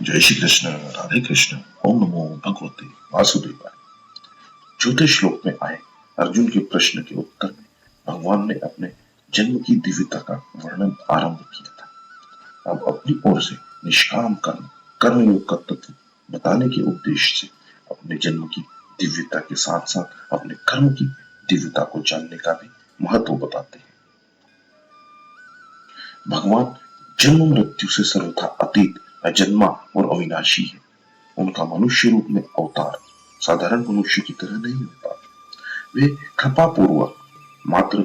जय श्री कृष्ण। राधे कृष्ण। ओम नमो भगवते वासुदेवाय। चौथे श्लोक में आए अर्जुन के प्रश्न के उत्तर में भगवान ने अपने जन्म की दिव्यता का वर्णन आरंभ किया था। अब अपनी ओर से निष्काम कर्म कर्मयोग का तत्व बताने के उद्देश्य से अपने जन्म की दिव्यता के साथ साथ अपने कर्म की दिव्यता को जानने का भी महत्व बताते हैं। भगवान जन्म मृत्यु से सर्वथा अतीत, अजन्मा और अविनाशी है। उनका मनुष्य रूप में अवतार साधारण मनुष्य की तरह नहीं होता। वे कृपा पूर्वक मात्र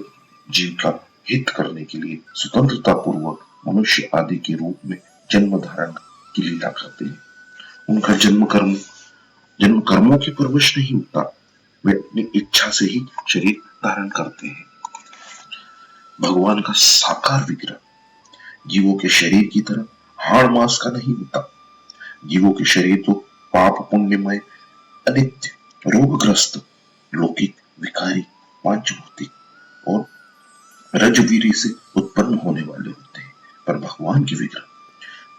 जीव का हित करने के लिए स्वतंत्रता पूर्वक मनुष्य आदि के रूप में जन्म धारण की लीला करते हैं। उनका जन्म कर्मों के परवश नहीं होता। वे अपनी इच्छा से ही शरीर धारण करते हैं। भगवान का साकार विग्रह जीवों के शरीर की तरह हाड़ मांस का नहीं होता। जीवों के शरीर तो पाप पुण्यमय, अनित्य, रोगग्रस्त, लौकिक, विकारी, पांचभौतिक और रजवीरी से उत्पन्न होने वाले होते हैं। पर भगवान के विग्रह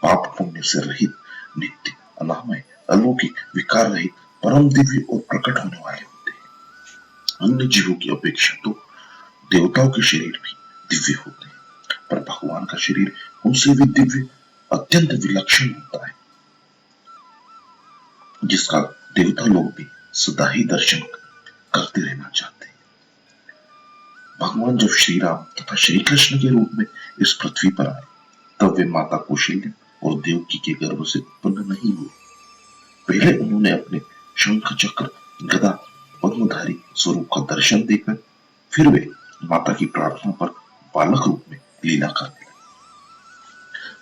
पाप पुण्य से रहित, नित्य, अनामय, अलौकिक, विकार रहित, परम दिव्य और प्रकट होने वाले होते हैं। अन्य जीवों की अपेक्षा तो देवताओं के शरीर भी दिव्य होते हैं, पर भगवान का शरीर उनसे भी दिव्य, अत्यंत विलक्षण होता है, जिसका देवता लोग भी सदा ही दर्शन करते रहना चाहते हैं। भगवान जब श्री राम तथा श्री कृष्ण के रूप में इस पृथ्वी पर आए, तब वे माता कौशल्या और देवकी के गर्भ से उत्पन्न नहीं हुए। पहले उन्होंने अपने शंख चक्र गदा पद्मधारी स्वरूप का दर्शन देकर फिर वे माता की प्रार्थना पर बालक रूप में लीला करते लगे।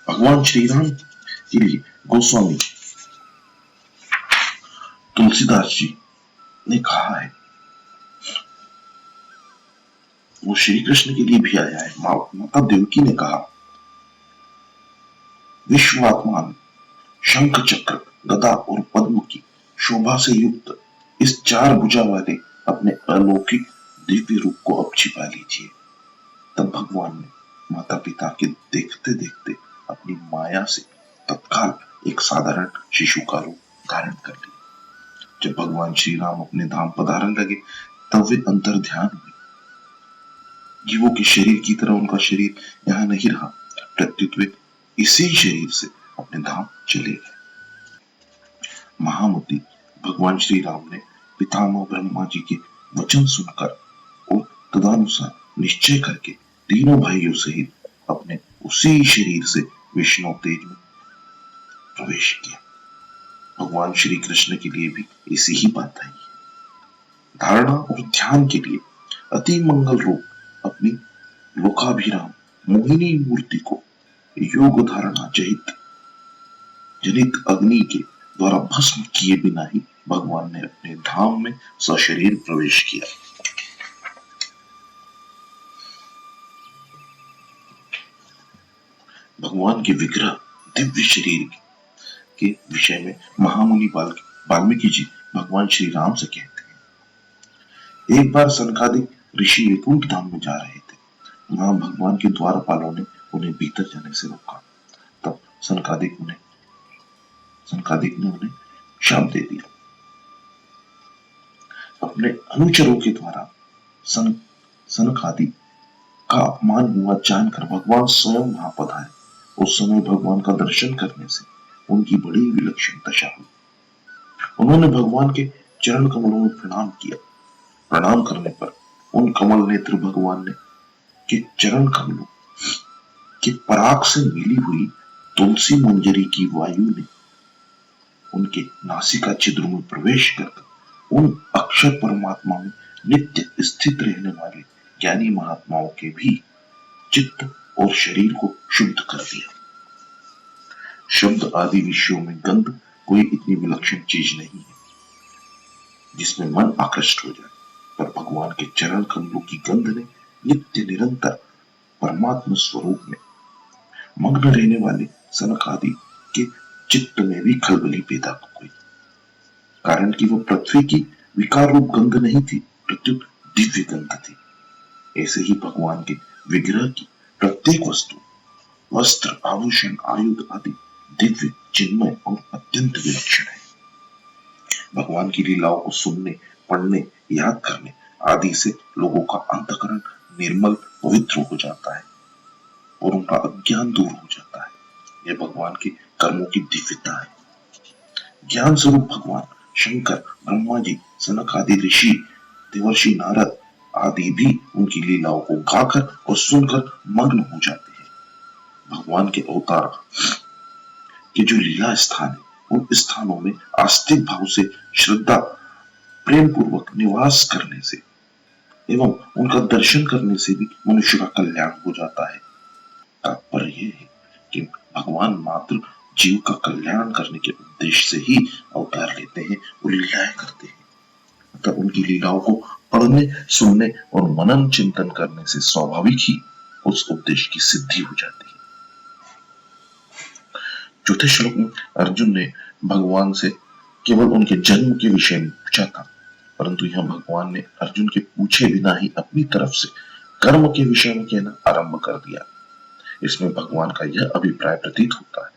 भगवान श्री राम के लिए गोस्वामी तुलसीदास जी ने कहा है, वो श्री कृष्ण के लिए भी आया है। माता देवकी ने कहा, विश्वात्मान शंख चक्र गदा और पद्म की शोभा से युक्त इस चार भुजा वाले अपने अलौकिक दिव्य रूप को अब छिपा लीजिए। तब भगवान ने माता पिता के देखते देखते अपनी माया से तत्काल एक साधारण शिशु का रूप धारण कर लिया। जब भगवान श्री राम अपने धाम पधारन लगे, तब वे अंतर ध्यान हुए। जीवों के शरीर की तरह उनका शरीर यहाँ नहीं रहा, प्रत्युत वे इसी शरीर से अपने धाम चले गए। महामती भगवान श्री राम ने पितामह ब्रह्मा जी के वचन सुनकर और तदनुसार निश्चय करके तीनों भाइयों सहित अपने उसी शरीर से विष्णु तेज में प्रवेश किया। भगवान श्री कृष्ण के लिए भी ऐसी ही बात आई। धारणा और ध्यान के लिए अति मंगल रूप अपनी लोकाभिराम मोहिनी मूर्ति को योग धारणा जनित अग्नि के द्वारा भस्म किए बिना ही भगवान ने अपने धाम में सशरीर प्रवेश किया। भगवान के विग्रह दिव्य शरीर के विषय में महामुनि वाल्मीकि जी भगवान श्री राम से कहते हैं, एक बार सनकादिक ऋषि वैकुंठ धाम में जा रहे थे। वहां भगवान के द्वारपालों ने उन्हें भीतर जाने से रोका। तब सनकादिक ने उन्हें शाप दे दिया। अपने अनुचरों के द्वारा सनकादि का अपमान हुआ जानकर भगवान स्वयं वहां पधारे। उस समय भगवान का दर्शन करने से उनकी बड़ी विलक्षण दशा हुई। उन्होंने भगवान के चरण कमलों में प्रणाम किया। प्रणाम करने पर उन कमल नेत्र भगवान ने के चरण कमलों के पराग से मिली हुई तुलसी मंजरी की वायु ने उनके नासिका छिद्र में प्रवेश कर उन अक्षर परमात्मा में नित्य स्थित रहने वाले ज्ञानी महात्माओं के भी चित्त और शरीर को शुद्ध कर दिया। शब्द आदि विषयों में गंध कोई इतनी विलक्षण चीज नहीं है जिसमें मन आकृष्ट हो जाए, पर भगवान के चरण कमलों की गंध ने नित्य निरंतर परमात्मा स्वरूप में मग्न रहने वाले सनक आदि के चित्त में भी खलबली पैदा हुई। कारण कि वो पृथ्वी की विकार रूप गंध नहीं थी, प्रत्युत दिव्य गंध थी। ऐसे ही भगवान के विग्रह की प्रत्येक वस्तु, वस्त्र, आभूषण, आयुध आदि दिव्य, चिन्मय और अत्यंत विलक्षण है। भगवान की लीलाओं को सुनने, पढ़ने, याद करने आदि से लोगों का अंतःकरण निर्मल, पवित्र हो जाता है और उनका अज्ञान दूर हो जाता है। यह भगवान के कर्मों की दिव्यता है। ज्ञान स्वरूप भगवान शंकर, ब्रह्मा जी, सनक आदि ऋषि, देवर्षि नारद आदि भी उनकी लीलाओं को गाकर और सुनकर मग्न हो जाते हैं। भगवान के अवतार के जो लीला स्थान है, उन स्थानों में आस्तिक भाव से, श्रद्धा, प्रेम पूर्वक निवास करने से एवं उनका दर्शन करने से भी मनुष्य का कल्याण हो जाता है। तात्पर्य यह है कि भगवान मात्र जीव का कल्याण करने के उद्देश्य से ही अवतार लेते हैं और लीलाएं करते हैं। अतः उनकी लीलाओं को पढ़ने, सुनने और मनन चिंतन करने से स्वाभाविक ही उस उद्देश्य की सिद्धि हो जाती है। चौथे श्लोक में अर्जुन ने भगवान से केवल उनके जन्म के विषय में पूछा था, परंतु यहां भगवान ने अर्जुन के पूछे बिना ही अपनी तरफ से कर्म के विषय में कहना आरंभ कर दिया। इसमें भगवान का यह अभिप्राय प्रतीत होता है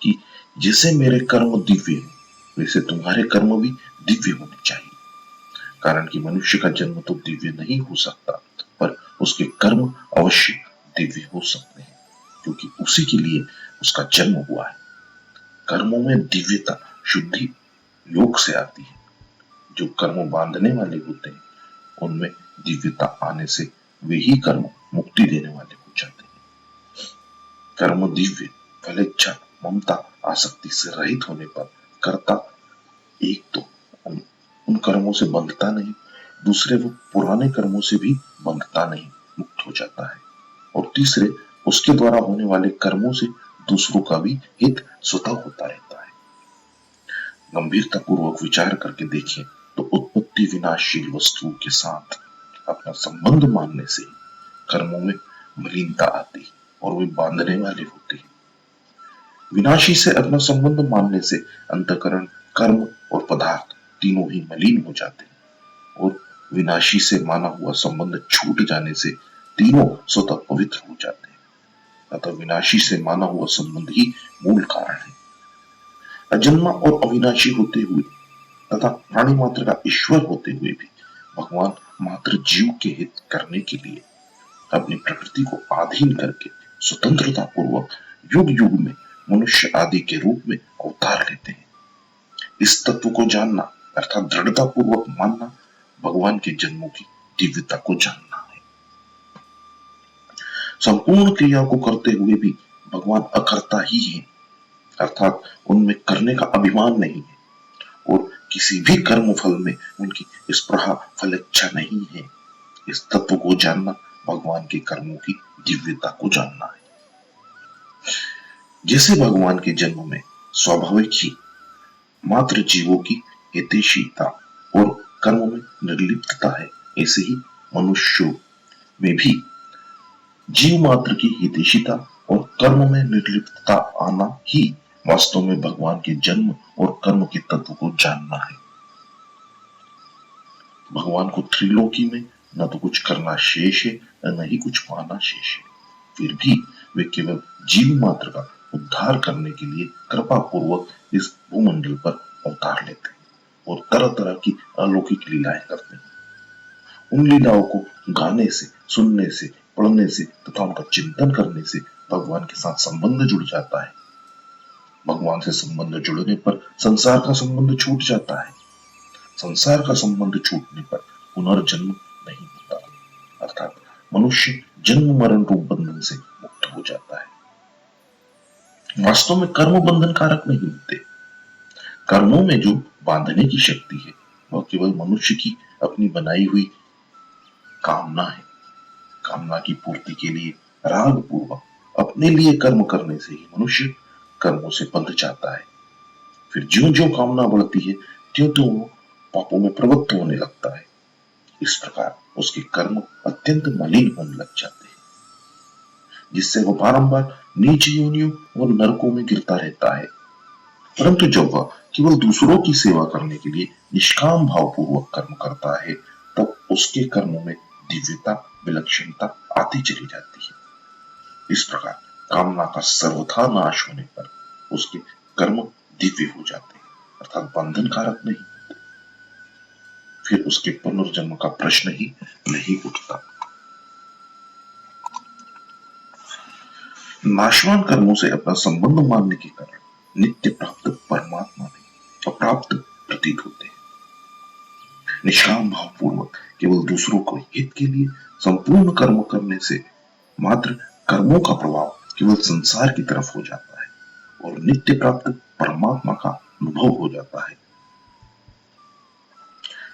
कि जैसे मेरे कर्म दिव्य हैं, वैसे तुम्हारे कर्म भी दिव्य होने चाहिए। कारण कि मनुष्य का जन्म तो दिव्य नहीं हो सकता, पर उसके कर्म अवश्य दिव्य हो सकते हैं, क्योंकि उसी के लिए उसका जन्म हुआ है। कर्मों में दिव्यता, शुद्धि योग से आती है। जो कर्म बांधने वाले होते हैं, उनमें दिव्यता आने से वे ही कर्म मुक्ति देने वाले हो जाते हैं। कर्म दिव्य, फलेच्छा, ममता, आसक्ति से रहित होने पर कर्ता एक तो उन कर्मों से बंधता नहीं, दूसरे वो पुराने कर्मों से भी बंधता नहीं, मुक्त हो जाता है, और तीसरे उसके द्वारा होने वाले कर्मों से दूसरों का भी हित स्वतः होता रहता है। गंभीरता पूर्वक विचार करके देखें तो उत्पत्ति विनाशशील वस्तुओं के साथ अपना संबंध मानने से कर्मों में मलिनता आती और वे बांधने वाले होते हैं। विनाशी से अपना संबंध मानने से अंतःकरण, कर्म और पदार्थ तीनों ही मलिन हो जाते हैं, और विनाशी से माना हुआ संबंध छूट जाने से तीनों स्वतः पवित्र हो जाते हैं। अतः विनाशी से माना हुआ संबंध ही मूल कारण है। अजन्मा और अविनाशी होते हुए तथा प्राणी मात्र का ईश्वर होते हुए भी भगवान मात्र जीव के हित करने के लिए अपनी प्रकृति को आधीन करके स्वतंत्रता पूर्वक युग युग में मनुष्य आदि के रूप में अवतार लेते हैं। इस तत्व को जानना अर्थात दृढ़ता पूर्वक मानना भगवान के जन्मों की दिव्यता को जानना है। संपूर्ण क्रिया को करते हुए भी भगवान अकर्ता ही है, अर्थात उनमें करने का अभिमान नहीं है और किसी भी कर्म फल में उनकी स्पृहा फलेच्छा नहीं है। इस तत्व को जानना भगवान के कर्मों की दिव्यता को जानना है। जैसे भगवान के जन्म में स्वाभाविक ही मात्र जीवों की हितैषीता और कर्म में निर्लिप्तता है, ऐसे ही मनुष्यों में भी जीव मात्र की हितैषीता और कर्म में निर्लिप्तता आना ही वास्तव में भगवान के जन्म और कर्म के तत्व को जानना है। भगवान को त्रिलोकी में न तो कुछ करना शेष है, न ही कुछ पाना शेष है, फिर भी वे केवल जीव मात्र का उद्धार करने के लिए कृपा पूर्वक इस भूमंडल पर अवतार लेते हैं और तरह तरह की अलौकिक लीलाएं करते हैं। उन लीलाओं को गाने से, सुनने से, पढ़ने से तथा उनका चिंतन करने से भगवान के साथ संबंध जुड़ जाता है। भगवान से संबंध जुड़ने पर संसार का संबंध छूट जाता है। संसार का संबंध छूटने पर पुनर्जन्म नहीं होता, अर्थात मनुष्य जन्म मरण रूप बंधन से मुक्त हो जाता है। वास्तव में कर्म बंधन कारक नहीं होते। कर्मों में जो बांधने की शक्ति है, वह केवल मनुष्य की अपनी बनाई हुई कामना है। कामना की पूर्ति के लिए राग पूर्वक अपने लिए कर्म करने से ही मनुष्य कर्मों से बंध जाता है। फिर ज्यों ज्यों कामना बढ़ती है, त्यों त्यों वो पापों में प्रवृत्त होने लगता है। इस प्रकार उसके कर्म अत्यंत मलिन होने लग जाते हैं, जिससे वह बारंबार नीच योनियों और नरकों में गिरता रहता है। परंतु जब वह केवल दूसरों की सेवा करने के लिए निष्काम भाव पूर्वक कर्म करता है, तब उसके कर्मों में दिव्यता, विलक्षणता आती चली जाती है। इस प्रकार कामना का सर्वथा नाश होने पर उसके कर्म दिव्य हो जाते हैं, अर्थात बंधन कारक नहीं। फिर उसके पुनर्जन्म का प्रश्न ही नहीं उठता। नाशवान कर्मों से अपना संबंध मानने के कारण नित्य प्राप्त परमात्मा में अप्राप्त प्रतीत होते हैं। निष्काम भाव पूर्वक केवल दूसरों को हित के लिए संपूर्ण कर्म करने से मात्र कर्मों का प्रभाव केवल संसार की तरफ हो जाता है और नित्य प्राप्त परमात्मा का अनुभव हो जाता है।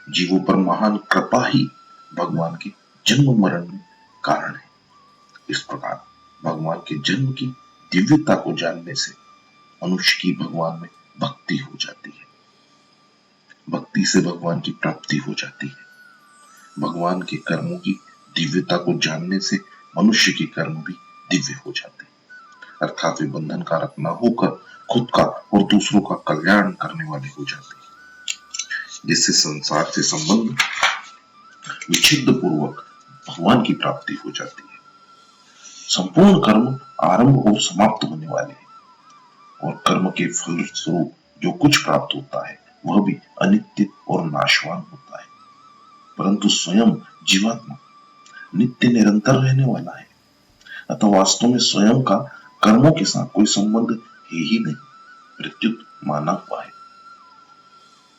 जीवों पर महान कृपा ही भगवान के जन्म मरण में कारण है। इस प्रकार भगवान के जन्म की दिव्यता को जानने से मनुष्य की भगवान में भक्ति हो जाती है। भक्ति से भगवान की प्राप्ति हो जाती है। भगवान के कर्मों की दिव्यता को जानने से मनुष्य के कर्म भी दिव्य हो जाते हैं, अर्थात वे बंधन कारक न होकर खुद का और दूसरों का कल्याण करने वाले हो जाते हैं, जिससे संसार से संबंध विच्छेद पूर्वक भगवान की प्राप्ति हो जाती है। संपूर्ण कर्म आरंभ और समाप्त होने वाले हैं और कर्म के फल स्वरूप जो कुछ प्राप्त होता है वह भी अनित्य और नाशवान होता है, परंतु स्वयं जीवात्मा नित्य निरंतर रहने वाला है। अतः वास्तव में स्वयं का कर्मों के साथ कोई संबंध है ही नहीं, प्रत्युत माना हुआ है।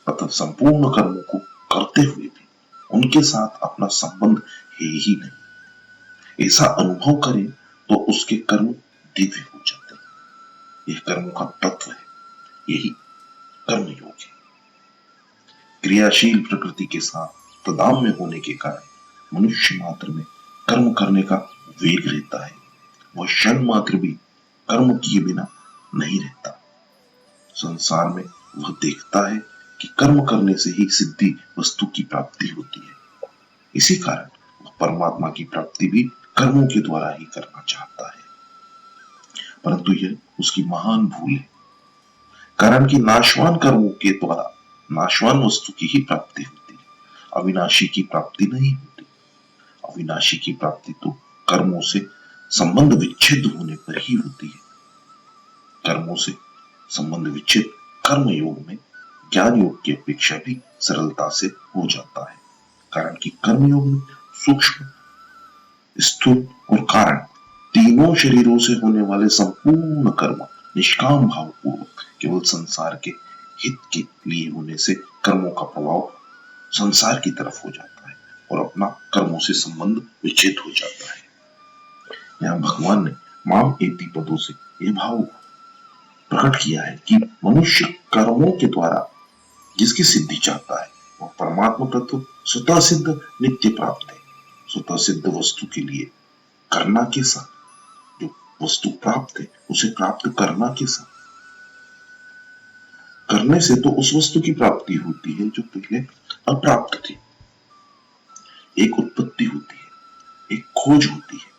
अतः संपूर्ण कर्मों को करते हुए भी उनके साथ अपना संबंध है ही नहीं। ऐसा अनुभव करे तो उसके कर्म दिव्य हो जाते हैं। यह कर्मों का तत्व है, यही कर्मयोग है। क्रियाशील प्रकृति के साथ तदाम में होने के कारण मनुष्य मात्र में कर्म करने का वेग रहता है। वह क्षण मात्र भी कर्म किए बिना नहीं रहता। संसार में वह देखता है कि कर्म करने से ही सिद्धि वस्तु की प्राप्ति होती है। इसी कारण वह परमात्मा की प्राप्ति भी कर्मों के द्वारा ही करना चाहता है, परंतु यह उसकी महान भूल है। कारण कि नाशवान कर्मों के द्वारा नाशवान वस्तु की ही प्राप्ति होती है, अविनाशी की प्राप्ति नहीं होती। अविनाशी की प्राप्ति तो कर्मों से संबंध विच्छेद होने पर ही होती है। कर्मों से संबंध विच्छेद कर्म योग में ज्ञान योग की अपेक्षा भी सरलता से हो जाता है, कारण कि कर्म योग में सूक्ष्म, स्थूल और कारण तीनों शरीरों से होने वाले संपूर्ण कर्म निष्काम भाव पूर्वक केवल संसार के हित के लिए होने से कर्मों का प्रभाव संसार की तरफ हो जाता है और अपना कर्मों से संबंध विच्छेद हो जाता है। यहाँ भगवान ने माम एति पदों से यह भाव प्रकट किया है कि मनुष्य कर्मों के द्वारा जिसकी सिद्धि चाहता है वह परमात्मा तत्व स्वतः सिद्ध नित्य प्राप्त है। स्वतः सिद्ध वस्तु के लिए करना कैसा, जो वस्तु प्राप्त है उसे प्राप्त करना कैसा। करने से तो उस वस्तु की प्राप्ति होती है जो पहले अप्राप्त थी। एक उत्पत्ति होती है, एक खोज होती है।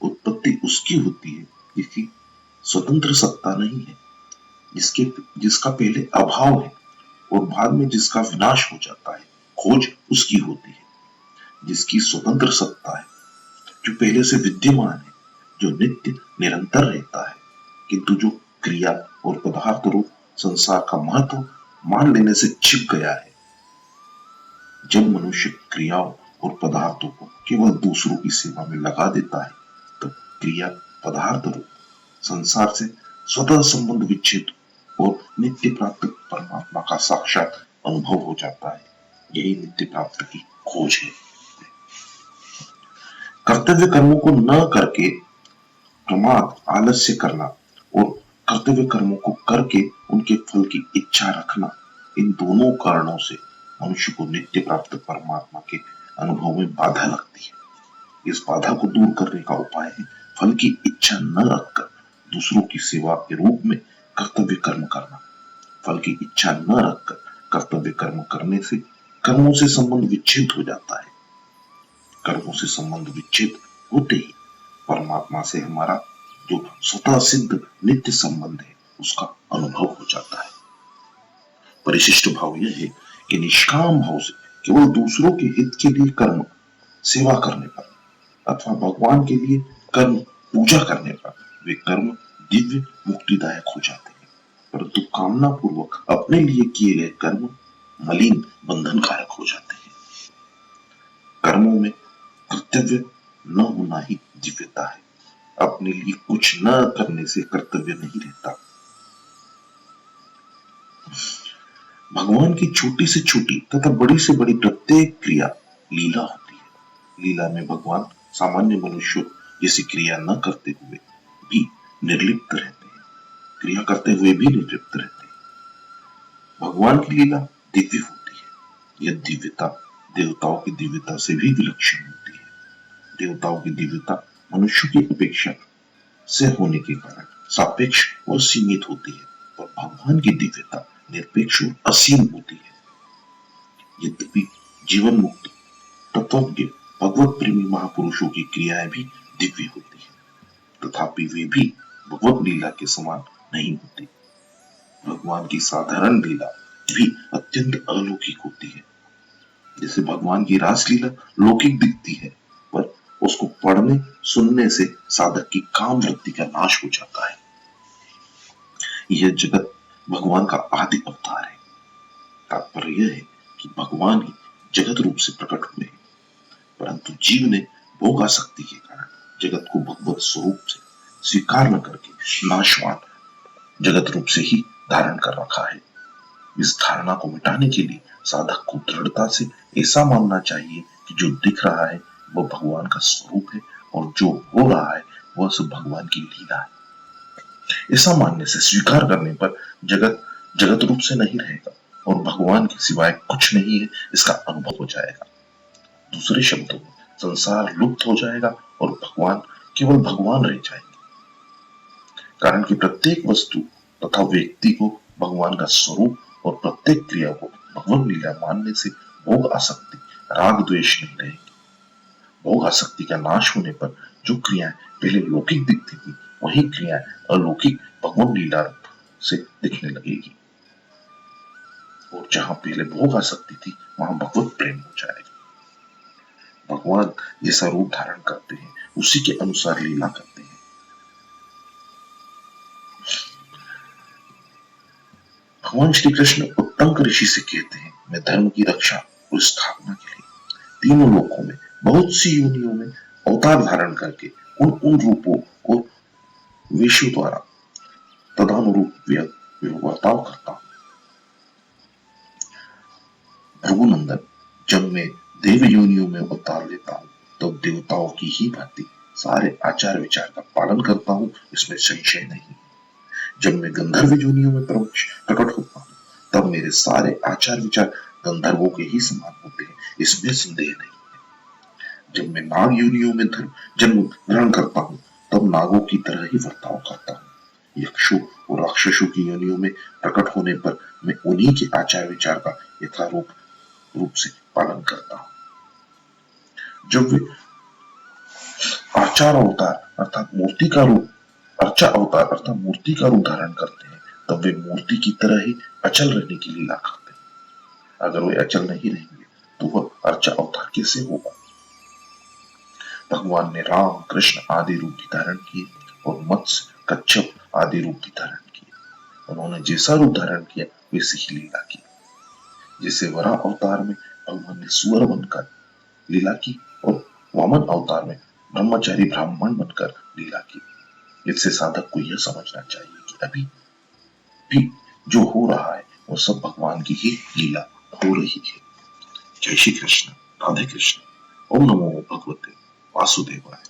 उत्पत्ति उसकी होती है जिसकी स्वतंत्र सत्ता नहीं है, जिसका पहले अभाव है और बाद में जिसका विनाश हो जाता है। खोज उसकी होती है जिसकी स्वतंत्र सत्ता है, जो पहले से विद्यमान है, जो नित्य निरंतर रहता है, किंतु जो क्रिया और पदार्थ रूप संसार का महत्व मान लेने से छिप गया है। जब मनुष्य क्रियाओं और पदार्थों को केवल दूसरों की सेवा में लगा देता है तो क्रिया पदार्थ रूप संसार से स्वतः संबंध विच्छेद और नित्य प्राप्त परमात्मा का साक्षात अनुभव हो जाता है। यही नित्य प्राप्त की खोज है। कर्तव्य कर्मों को न करके प्रमाद आलस्य करना और कर्तव्य कर्मों को करके उनके फल की इच्छा रखना, इन दोनों कारणों से मनुष्य को नित्य प्राप्त परमात्मा के अनुभव में बाधा लगती है। इस बाधा को दूर करने का उपाय है फल की इच्छा न रखकर दूसरों की सेवा के रूप में कर्तव्य कर्म करना। फल की इच्छा न रखकर कर्तव्य कर्म करने से कर्मों से संबंध विच्छेद हो जाता है। कर्मों से संबंध विच्छेद होते ही परमात्मा से हमारा जो स्वतः सिद्ध नित्य संबंध है उसका अनुभव हो जाता है। परिशिष्ट भाव यह है कि निष्काम भाव से केवल दूसरों के हित के लिए कर्म सेवा करने पर अथवा भगवान के लिए कर्म पूजा करने पर वे कर्म दिव्य मुक्तिदायक हो जाते हैं। परंतु कामना पूर्वक अपने लिए किए गए कर्म मलिन बंधनकारक हो जाते हैं। कर्मों में कर्तव्य न होना ही दिव्यता है। अपने लिए कुछ न करने से कर्तव्य नहीं रहता। भगवान की छोटी से छोटी तथा बड़ी से बड़ी प्रत्येक क्रिया लीला होती है। लीला में भगवान सामान्य मनुष्य जैसी क्रिया न करते हुए भी निर्लिप्त रहते हैं, क्रिया करते हुए भी निर्लिप्त रहते हैं। भगवान की लीला दिव्य होती है। यह दिव्यता देवताओं की दिव्यता से भी विलक्षण होती है। देवताओं की दिव्यता मनुष्य की अपेक्षा से होने के कारण सापेक्ष और सीमित होती है, पर भगवान की दिव्यता निरपेक्ष और असीम होती है। यद्यपि जीवन मुक्त तत्वज्ञ भगवत प्रेमी महापुरुषों की क्रियाएं भी दिव्य होती है, तथापि वे भी भगवत लीला के समान नहीं होती। भगवान की साधारण लीला भी अत्यंत अलौकिक होती है। जैसे भगवान की रासलीला लौकिक दिखती है, पर उसको पढ़ने सुनने से साधक की काम वृत्ति का नाश हो जाता है। यह जगत भगवान का आदि अवतार है। तात्पर्य यह है कि भगवान ही जगत रूप से प्रकट हुए हैं, परंतु जीव ने भोग आसक्ति के कारण जगत को भगवत स्वरूप से स्वीकार न करके नाशवान जगत रूप से ही धारण कर रखा है। इस धारणा को मिटाने के लिए साधक को दृढ़ता से ऐसा मानना चाहिए कि जो दिख रहा है वह भगवान का स्वरूप है और जो हो रहा है वह सब भगवान की लीला है। ऐसा मानने से स्वीकार करने पर जगत जगत रूप से नहीं रहेगा और भगवान के सिवाय कुछ नहीं है इसका अनुभव हो जाएगा। दूसरे शब्दों में संसार लुप्त हो जाएगा और भगवान केवल भगवान रह जाएंगे। कारण कि प्रत्येक वस्तु तथा व्यक्ति को भगवान का स्वरूप और प्रत्येक क्रिया को भगवत लीला मानने से भोग आसक्ति राग द्वेष नहीं रहेगी। भोग आसक्ति का नाश होने पर जो क्रियाएं पहले लौकिक दिखती थी वही क्रियाएं अलौकिक भगवत लीला से दिखने लगेगी, और जहां पहले भोग आसक्ति थी वहां भगवत प्रेम हो जाएगा। भगवान जैसा रूप धारण करते हैं उसी के अनुसार लीला करते हैं। भगवान श्री कृष्ण उत्तंक ऋषि से कहते हैं, मैं धर्म की रक्षा और स्थापना के लिए तीनों लोकों में बहुत सी योनियों में अवतार धारण करके उन रूपों और वेशों द्वारा तदानुरूप बर्ताव करता हूं। भृगुनंदन, जब मैं देव योनियों में अवतार लेता हूं तो देवताओं की ही भांति सारे आचार विचार का पालन करता हूं, इसमें संशय नहीं। जब मैं गंधर्व योनियों में प्रकट होता हूं तब मेरे सारे आचार विचार गंधर्वों के ही समान होते हैं, इसमें संदेह नहीं। जब मैं नाग योनियों में जन्म ग्रहण करता हूं तब नागों की तरह ही बर्ताव करता हूं। यक्षों और राक्षसों की योनियों में प्रकट होने पर मैं उन्हीं के आचार विचार का यथारूप रूप से पालन करता हूं। जब वे आचार अवतार अर्थात मूर्ति का रूप अर्चा अवतार अर्थात मूर्ति का रूप धारण करते हैं तब वे मूर्ति की तरह ही अचल रहने की लीला करते हैं। अगर वे अचल नहीं रहेंगे तो वह अर्चा अवतार कैसे होगा। भगवान ने राम कृष्ण आदि रूप भी धारण किए और मत्स्य कच्छप आदि रूप भी धारण किए। उन्होंने जैसा रूप धारण किया वैसे ही लीला की। जैसे वराह अवतार में भगवान ने सुअर बनकर लीला की और वामन अवतार में ब्रह्मचारी ब्राह्मण बनकर लीला की। इससे साधक को यह समझना चाहिए कि अभी भी जो हो रहा है वो सब भगवान की ही लीला हो रही है। जय श्री कृष्ण, राधे कृष्ण। ओम नमो भगवते वासुदेवाय।